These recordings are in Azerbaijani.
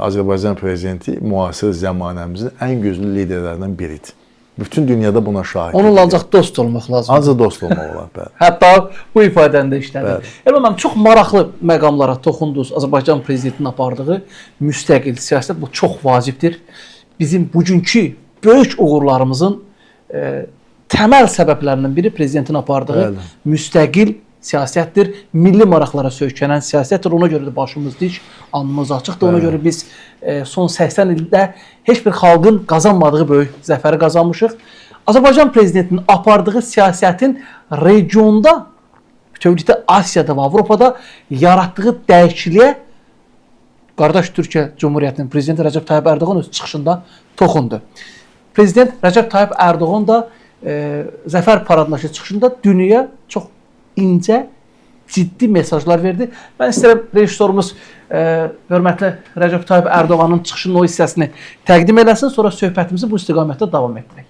Azərbaycan prezidenti müasir zəmanəmizin ən güclü liderlərindən biridir. Bütün dünyada buna şahid. Onunla ancaq dost olmaq lazımdır. Ancaq dost olmaq olar, bəli. Hətta bu ifadəni də işlədir. Elman, çox maraqlı məqamlara toxundunuz. Azərbaycan prezidentinin apardığı müstəqil siyasət bu çox vacibdir. Bizim bugünkü böyük uğurlarımızın təməl səbəblərindən biri prezidentin apardığı müstəqil siyasətdir. Milli maraqlara söykənən siyasətdir. Ona görə də başımız dik, alnımız açıqdır. Ona görə biz son 80 ildə heç bir xalqın qazanmadığı böyük zəfəri qazanmışıq. Azərbaycan prezidentinin apardığı siyasətin regionda, bütövlükdə Asiyada və Avropada yaratdığı dəyişikliyə qardaş Türkiyə Cumhuriyyətinin prezidenti Rəcəb Tayyip Erdoğan öz çıxışında toxundu. Prezident Rəcəb Tayyip Erdoğan da zəfər paradındakı çıxışında dünyaya çox incə, ciddi mesajlar verdi. Mən istəyirəm rejissorumuz hörmətli Rəcəb Tayyip Erdoğan'ın çıxışının o hissəsini təqdim eləsin, sonra söhbətimizi bu istiqamətdə davam etdirək.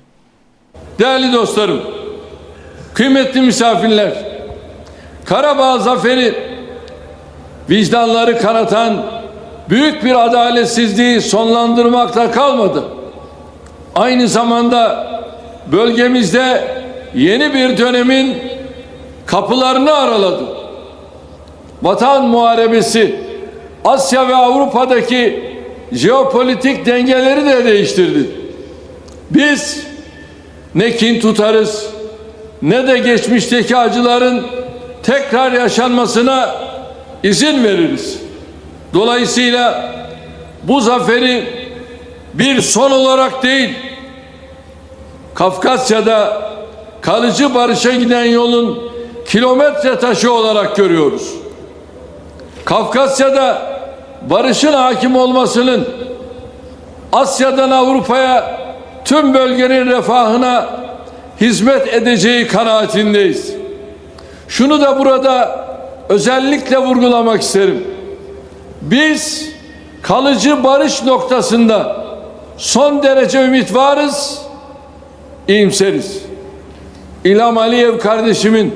Değerli dostlarım, kıymetli misafirler, Karabağ zaferi vicdanları kanatan büyük bir adaletsizliği sonlandırmakla kalmadı. Aynı zamanda bölgemizde yeni bir dönemin kapılarını araladı. Vatan muharebesi Asya ve Avrupa'daki jeopolitik dengeleri de değiştirdi. Biz ne kin tutarız ne de geçmişteki acıların tekrar yaşanmasına izin veririz. Dolayısıyla bu zaferi bir son olarak değil, Kafkasya'da kalıcı barışa giden yolun kilometre taşı olarak görüyoruz. Kafkasya'da barışın hakim olmasının Asya'dan Avrupa'ya tüm bölgenin refahına hizmet edeceği kanaatindeyiz. Şunu da burada özellikle vurgulamak isterim. Biz kalıcı barış noktasında son derece ümit varız, iyimseriz. İlham Aliyev kardeşimin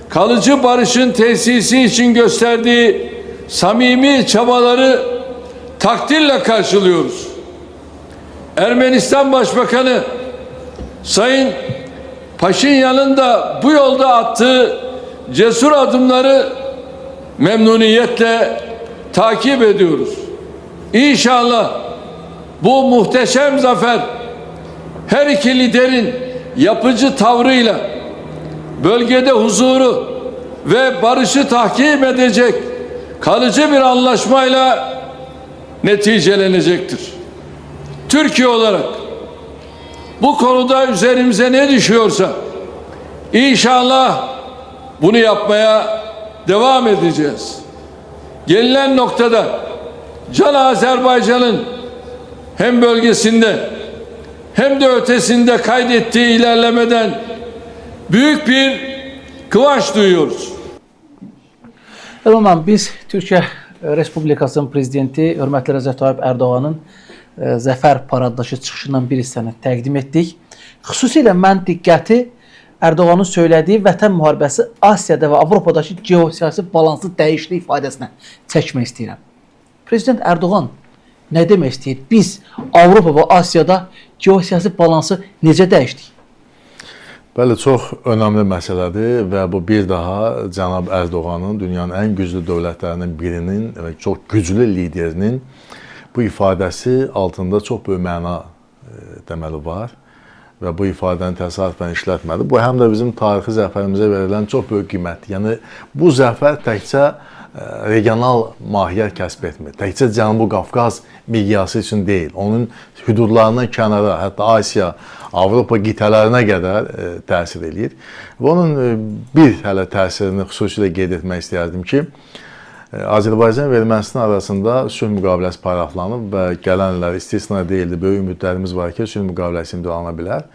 kalıcı barışın tesisi için gösterdiği samimi çabaları takdirle karşılıyoruz. Ermenistan Başbakanı Sayın Paşinyan'ın da bu yolda attığı cesur adımları memnuniyetle takip ediyoruz. İnşallah bu muhteşem zafer her iki liderin yapıcı tavrıyla bölgede huzuru ve barışı tahkim edecek kalıcı bir anlaşmayla neticelenecektir. Türkiye olarak bu konuda üzerimize ne düşüyorsa inşallah bunu yapmaya devam edeceğiz. Gelinen noktada Can Azerbaycan'ın hem bölgesinde hem de ötesinde kaydettiği ilerlemeden büyük bir kıvanç duyuyoruz. Elman, biz Türkiyə Respublikasının prezidenti hörmətli Rəcəb Tayyip Erdoğan'ın zəfər paradındakı çıxışından bir hissəni təqdim etdik. Xüsusilə mən diqqəti Erdoğan'ın söylədiyi vətən müharibəsi Asiyada və Avropadakı geosiyasi balansı dəyişdi ifadəsinə çəkmək istəyirəm. Prezident Erdoğan nə demək istəyir? Biz Avropa və Asiyada geosiyasi balansı necə dəyişdik? Bəli, çox önəmli məsələdir və bu bir daha cənab Erdoğan'ın dünyanın ən güclü dövlətlərindən birinin və çox güclü liderinin bu ifadəsi altında çox böyük məna deməli var və bu ifadəni təsadüfən işlətmədi. Bu həm də bizim tarixi zəfərimizə verilən çox böyük qiymətdir. Yəni bu zəfər təkcə regional mahiyyət kəsb etmir. Təkcə Cənubi Qafqaz miqyası üçün deyil. Onun hüdudlarından kənara, hətta Asiya, Avropa qitələrinə qədər təsir eləyir. Və onun bir hələ təsirini xüsusilə qeyd etmək istəyərdim ki, Azərbaycan və Ermənistan arasında sülh müqaviləsi paraflanıb və gələn illər istisna deyildi. Böyük ümidlərimiz var ki, sülh müqaviləsi imzalana bilər.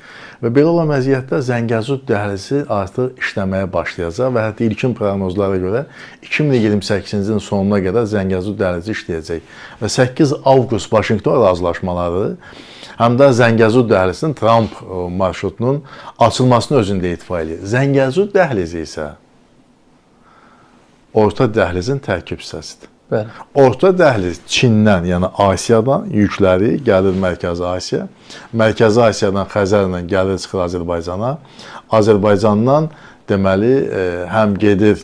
Və belə olan vəziyyətdə Zəngəzur dəhlizi artıq işləməyə başlayacaq və hətta ilkin proqnozlara görə 2028-ci ilin sonuna qədər Zəngəzur dəhlizi işləyəcək. Və 8 avqust Vaşinqton razılaşmaları həm də Zəngəzur dəhlizinin Trump marşrutunun açılmasını özündə etifa edir. Zəngəzur dəhlizi isə orta dəhlizin tərkib hissəsidir. Bəli. Orta dəhliz Çindən, yəni Asiyadan yükləri gəlir Mərkəzi Asiya. Mərkəzi Asiyadan Xəzərlə gəlir çıxır Azərbaycana. Azərbaycandan deməli həm gedir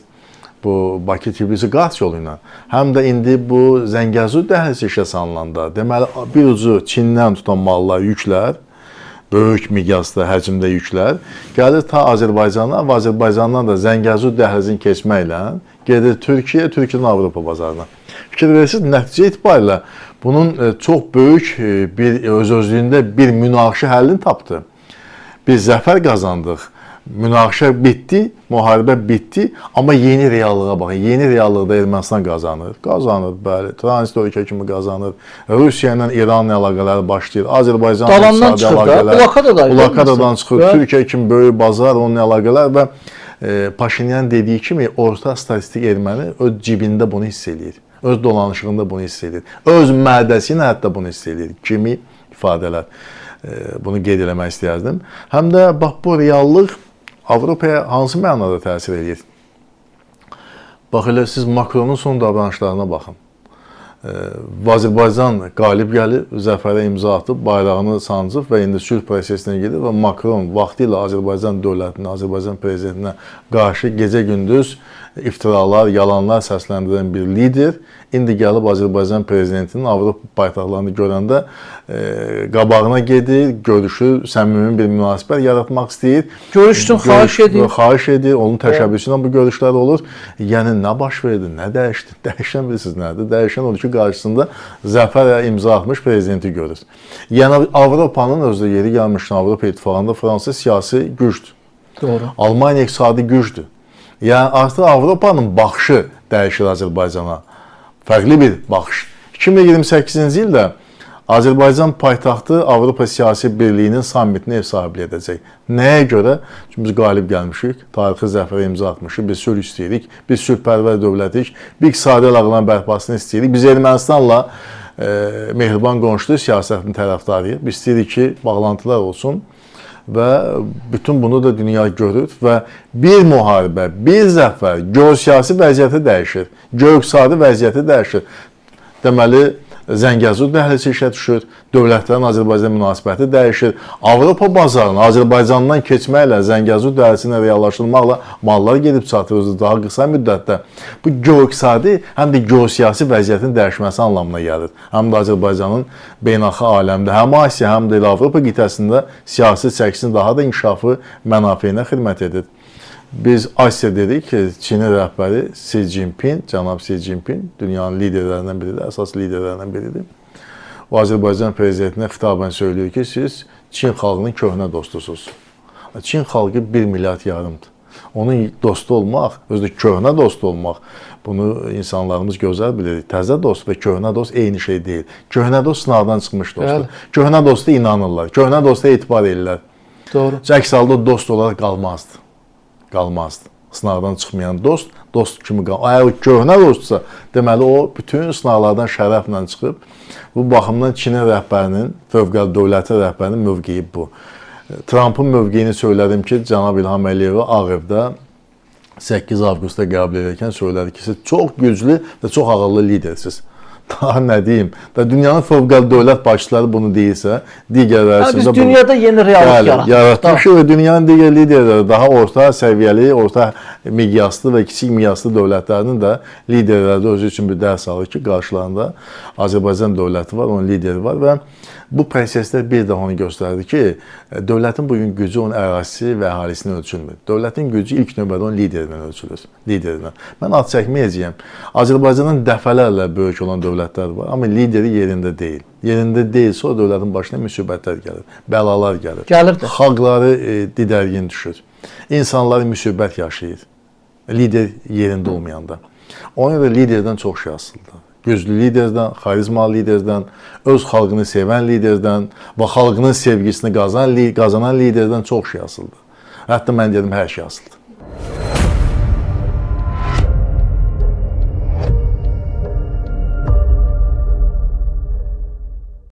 bu Bakı-Tbilisi qaz yolu ilə, həm də indi bu Zəngəzur dəhlizi işə salınanda, deməli bir ucu Çindən tutan mallar, yüklər, böyük miqyasda, həcmdə yüklər gəlir ta Azərbaycana və Azərbaycandan da Zəngəzur dəhlizini keçməklə gedir Türkiyə, Türkiyədən Avropa bazarına. Fikir verirsiniz, nəticə etibarilə bunun çox böyük bir öz-özlüyündə bir münaqişə həllini tapdı. Biz zəfər qazandıq. Münaqişə bitdi, müharibə bitdi, amma yeni reallığa baxın. Yeni reallıqda Ermənistan qazanır. Qazanır, bəli. Tranzit ölkə kimi qazanır. Rusiya ilə İran əlaqələri başlayır. Azərbaycanla iqtisadi əlaqələr. Blokadadan çıxır. Türkiyə kimi böyük bazar, onun əlaqələr və Paşinyan dediyi kimi orta statistik erməni öz cibində bunu hiss eləyir. Öz dolanışığında bunu hiss eləyir. Öz mədəsi ilə hətta bunu hiss eləyir. Kimi ifadələr. Bunu qeyd eləmək istəyərdim. Həm də bax bu reallıq Avropaya hansı mənada təsir edir? Bax elə siz Makronun son davranışlarına baxın. Azərbaycan qalib gəlib, zəfərə imza atıb, bayrağını sancıb və indi sülh prosesinə gedir və Makron vaxtilə Azərbaycan dövlətinə, Azərbaycan prezidentinə qarşı gecə-gündüz iftiralar, yalanlar səsləndirən bir lider indi gəlib Azərbaycan prezidentinin Avropa paytaxtlarını görəndə qabağına gedir, görüşür, səmimi bir münasibət yaratmaq istəyir. Görüşsün, xahiş edir. Xahiş edir, onun təşəbbüsündən bu görüşlər olur. Yəni nə baş verdi, nə dəyişdi? Dəyişən bilirsiniz nədir? Dəyişən odur ki, qarşısında zəfərə imza atmış prezidenti görür. Yəni Avropanın özü yeri gəlmişdən Avropa İttifaqında Fransa siyasi gücdür. Doğru. Almaniya iqtisadi gücdür. Yəni artıq Avropanın baxışı dəyişir Azərbaycana. Fərqli bir baxış. 2028-ci ildə Azərbaycan paytaxtı Avropa Siyasi Birliyinin sammitini ev sahibliyi edəcək. Nəyə görə? Çünki biz qalib gəlmişik, tarixi zəfərə imza atmışıq, biz sülh istəyirik, biz sülhpərvər dövlətik, biz iqtisadi əlaqələrin bərpasını istəyirik. Biz Ermənistanla mehriban qonşuluq siyasətinin tərəfdarıyıq. Biz istəyirik ki, bağlantılar olsun. Və bütün bunu da dünya görür və bir müharibə, bir zəfər geosiyasi vəziyyəti dəyişir, geoiqtisadi vəziyyəti dəyişir. Deməli, Zəngəzur dəhlizi işə düşür, dövlətlərin Azərbaycan münasibəti dəyişir. Avropa bazarına Azərbaycandan keçməklə, Zəngəzur dəhlizinə reallaşdırmaqla mallar gedib çatır daha qısa müddətdə. Bu geoiqtisadi, həm də geosiyasi vəziyyətin dəyişməsi anlamına gəlir. Həm də Azərbaycanın beynəlxalq aləmdə, həm Asiya, həm də Avropa qitəsində siyasi çəkisinin daha da inkişafı mənafeyinə xidmət edir. Biz Asiya dedik ki, Çinin rəhbəri Xi Jinping, cənab Xi Jinping dünyanın liderlərindən biridir, əsas liderlərindən biridir. O Azərbaycan prezidentinə xitabən söylüyor ki, siz Çin xalqının köhnə dostusunuz. Çin xalqı 1,5 milyarddır. Onun dostu olmaq, özü də köhnə dostu olmaq, bunu insanlarımız gözəl bilir. Təzə dost və köhnə dost eyni şey deyil. Köhnə dost sınavdan çıxmış dostdur. Köhnə dosta inanırlar, köhnə dosta etibar edirlər. Doğru. Əks halda dost olaraq qalmazdı. Qalmazdı. Sınavdan çıxmayan dost, dost kimi qalmaz. Əgər köhnə dostsa, deməli o bütün sınavlardan şərəflə çıxıb. Bu baxımdan Çinin rəhbərinin, fövqəladə dövlətin rəhbərinin mövqeyi bu. Trumpın mövqeyini söylədim ki, cənab İlham Əliyev Ağ Evdə 8 avqustda qəbul edərkən söylədi ki, siz çox güclü və çox ağıllı lidersiniz. Daha nə deyim? Dünyanın fövqəladə dövlət başçıları bunu deyirsə, digərləri üçün biz dünyada yeni reallıq yaratmışıq və dünyanın digər liderləri daha orta səviyyəli, orta miqyaslı və kiçik miqyaslı dövlətlərinin də liderləri də özü üçün bir dərs alır ki, qarşılarında Azərbaycan dövləti var, onun lideri var və bu proseslər bir daha onu göstərdi ki, dövlətin bugün gücü onun ərazisi və əhalisini ölçülmür. Dövlətin gücü ilk növbədə onun liderindən ölçülür. Mən ad çəkməyəcəyəm. Azərbaycanın dəfələrlə böyük olan dövlətlər var, amma lideri yerində deyil. Yerində deyilsə o dövlətin başına müsibətlər gəlir, bəlalar gəlir. Gəlirdi. Xalqları didərgin düşür. İnsanları müsibət yaşayır. Lider yerində olmayanda. Ona görə liderdən çox şey asılıdır. Güclü liderdən, xarizmalı liderdən, öz xalqını sevən liderdən və xalqının sevgisini qazanan liderdən çox şey asılıdır. Hətta mən dedim, hər şey asılıdır.